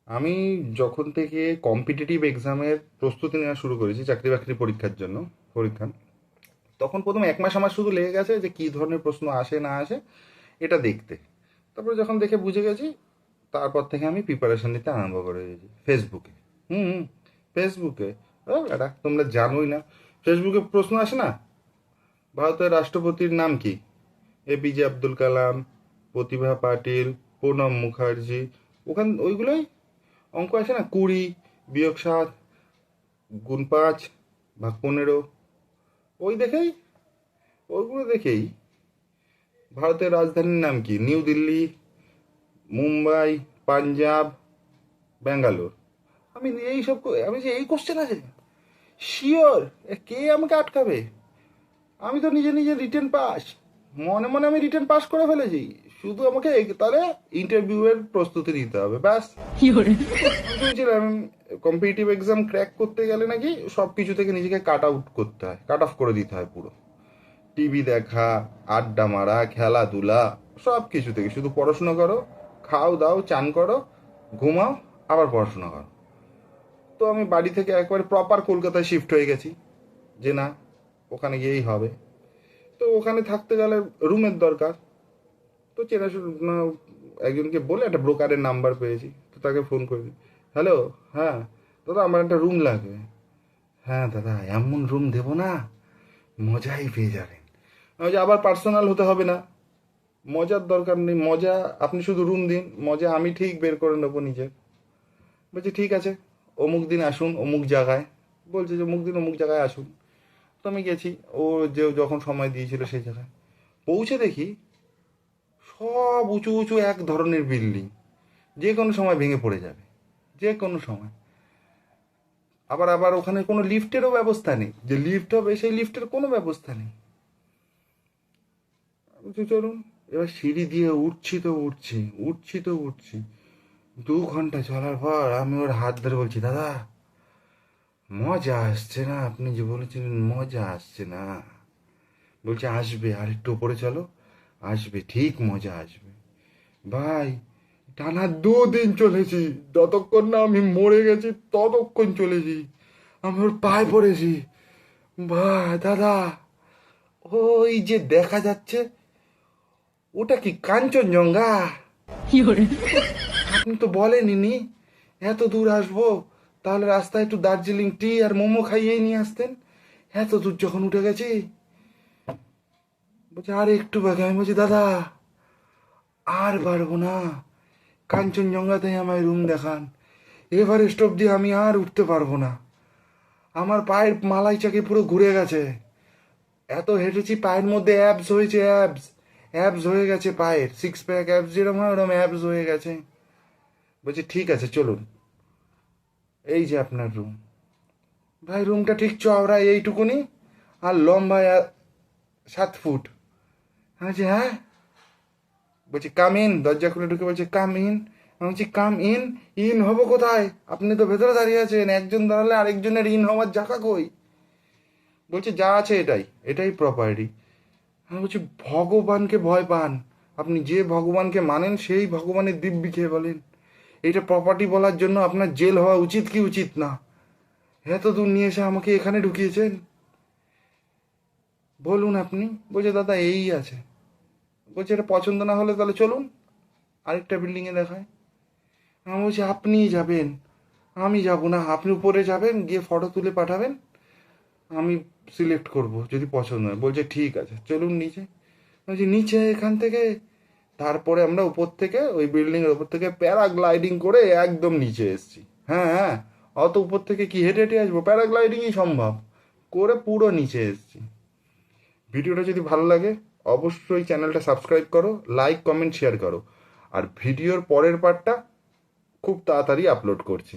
আমি যখন থেকে কম্পিটিটিভ এক্সামের প্রস্তুতি নেওয়া শুরু করেছি চাকরি বাকরি পরীক্ষার জন্য, পরীক্ষা, তখন প্রথম 1 মাস আমার শুধু লেগে গেছে যে কী ধরনের প্রশ্ন আসে না আসে এটা দেখতে। তারপরে যখন দেখে বুঝে গেছি, তারপর থেকে আমি প্রিপারেশন নিতে আরম্ভ করে দিয়েছি ফেসবুকে। হুম হুম, ফেসবুকে। ও এটা তোমরা জানোই না, ফেসবুকে প্রশ্ন আসে না, ভারতের রাষ্ট্রপতির নাম কি? এপিজে আব্দুল কালাম, প্রতিভা পাটিল, প্রণব মুখার্জি। ওইগুলোই অঙ্ক আছে না, 20 - 7 × 5 = 15। ওই দেখেই, ওইগুলো দেখেই ভারতের রাজধানীর নাম কি? নিউ দিল্লি, মুম্বাই, পাঞ্জাব, ব্যাঙ্গালোর। আমি যে এই কোশ্চেন আছে শিওর, কে আমাকে আটকাবে? আমি তো নিজে নিজে রিটেন পাস, মনে মনে আমি রিটেন পাস করে ফেলেছি। শুধু আমাকে তাহলে ইন্টারভিউয়ের প্রস্তুতি নিতে হবে, ব্যাস। আমি শুনেছিলাম কম্পিটিটিভ এক্সাম ক্র্যাক করতে গেলে নাকি সব কিছু থেকে নিজেকে কাট আউট করতে হয়, কাট অফ করে দিতে হয় পুরো। টিভি দেখা, আড্ডা মারা, খেলাধুলা, সব কিছু থেকে শুধু পড়াশোনা করো, খাও দাও, চান করো, ঘুমাও, আবার পড়াশোনা করো। তো আমি বাড়ি থেকে একবারে প্রপার কলকাতায় শিফট হয়ে গেছি, যে না, ওখানে গিয়েই হবে। তো ওখানে থাকতে গেলে রুমের দরকার। তো একজনকে বলে একটা ব্রোকারের নাম্বার পেয়েছি, তো তাকে ফোন করি। হ্যালো, হ্যাঁ দাদা, আমার একটা রুম লাগবে। হ্যাঁ দাদা, এমন রুম দেবো না, মজাই পেয়ে যাবেন। আমি বলছি, আবার পার্সোনাল হতে হবে না, মজার দরকার নেই, মজা আপনি শুধু রুম দিন, মজা আমি ঠিক বের করে নেবো নিজের। বলছি ঠিক আছে, অমুক দিন আসুন অমুক জায়গায়। বলছে যে অমুক দিন অমুক জায়গায় আসুন। তো আমি গেছি, ও যে যখন সময় দিয়েছিল সেই জায়গায় পৌঁছে দেখি সব উঁচু উঁচু এক ধরনের বিল্ডিং, যে কোনো সময় ভেঙে পড়ে যাবে, যে কোনো সময়। আবার আবার ওখানে কোনো লিফটেরও ব্যবস্থা নেই, যে লিফট হবে সেই লিফটের কোনো ব্যবস্থা নেই। বলছি চলুন, এবার সিঁড়ি দিয়ে উঠছি তো উঠছি, উঠছি তো উঠছি। 2 ঘন্টা চলার পর আমি ওর হাত ধরে বলছি, দাদা মজা আসছে না, আপনি যে বলেছিলেন মজা আসছে না। বলছে আসবে, আর একটু উপরে চলো, আসবে, ঠিক মজা আসবে। ভাই, টানা 2 দিন চলেছি, যতক্ষণ না আমি মরে গেছি ততক্ষণ চলেছি। আমি ওর পায়ে পড়েছি। ভাই দাদা, ওই যে দেখা যাচ্ছে, ওটা কি কাঞ্চনজঙ্ঘা? আপনি তো বলেননি এত দূর আসবো, তাহলে রাস্তায় একটু দার্জিলিং টি আর মোমো খাইয়ে নিয়ে আসতেন। এত দূর যখন উঠে গেছি। বলছে আর একটু বাকি। আমি বলছি দাদা আর পারবো না, কাঞ্চনজঙ্ঘাতেই আমায় রুম দেখান, এভারেস্ট অব্দি আমি আর উঠতে পারবো না। আমার পায়ের মালাই চাকে পুরো ঘুরে গেছে, এত হেঁটেছি, পায়ের মধ্যে অ্যাবস হয়েছে, অ্যাবস, অ্যাবস হয়ে গেছে পায়ের, 6 প্যাক অ্যাবস যেরকম হয় ওরকম অ্যাবস হয়ে গেছে। বলছি ঠিক আছে চলুন, এই যে আপনার রুম। ভাই রুমটা ঠিক চওড়া এইটুকুনি, আর লম্বা 7 ফুট। আমি বলছি হ্যাঁ। বলছি কাম ইন, দরজা খুলে ঢুকে বলছে কাম ইন। আমি বলছি কাম ইন, ইন হবো কোথায়? আপনি তো ভেতরে দাঁড়িয়ে আছেন, একজন দাঁড়ালে আরেকজনের ইন হওয়ার জায়গা কই? বলছে যা আছে এটাই, এটাই প্রপার্টি। আমি বলছি ভগবানকে ভয় পান, আপনি যে ভগবানকে মানেন সেই ভগবানের দিব্যি খেয়ে বলেন এটা প্রপার্টি বলার জন্য আপনার জেল হওয়া উচিত কি উচিত না? এত দূর নিয়ে এসে আমাকে এখানে ঢুকিয়েছেন, বলুন আপনি। বলছে দাদা এই আছে। বলছে এটা পছন্দ না হলে তাহলে চলুন আরেকটা বিল্ডিংয়ে দেখায়। আমি বলছি আপনিই যাবেন, আমি যাব না, আপনি উপরে যাবেন, গিয়ে ফটো তুলে পাঠাবেন, আমি সিলেক্ট করব যদি পছন্দ হয়। বলছে ঠিক আছে চলুন নিচে। বলছি নিচে এখান থেকে? তারপরে আমরা উপর থেকে, ওই বিল্ডিংয়ের উপর থেকে প্যারাগ্লাইডিং করে একদম নিচে এসেছি। হ্যাঁ হ্যাঁ, অত উপর থেকে কি হেঁটে হেঁটে আসবো? প্যারাগ্লাইডিংই সম্ভব, করে পুরো নিচে এসেছি। ভিডিওটা যদি ভালো লাগে অবশ্যই চ্যানেলটা সাবস্ক্রাইব করো, লাইক কমেন্ট শেয়ার করো। আর ভিডিওর পরের পার্টটা খুব তাড়াতাড়ি আপলোড করছি।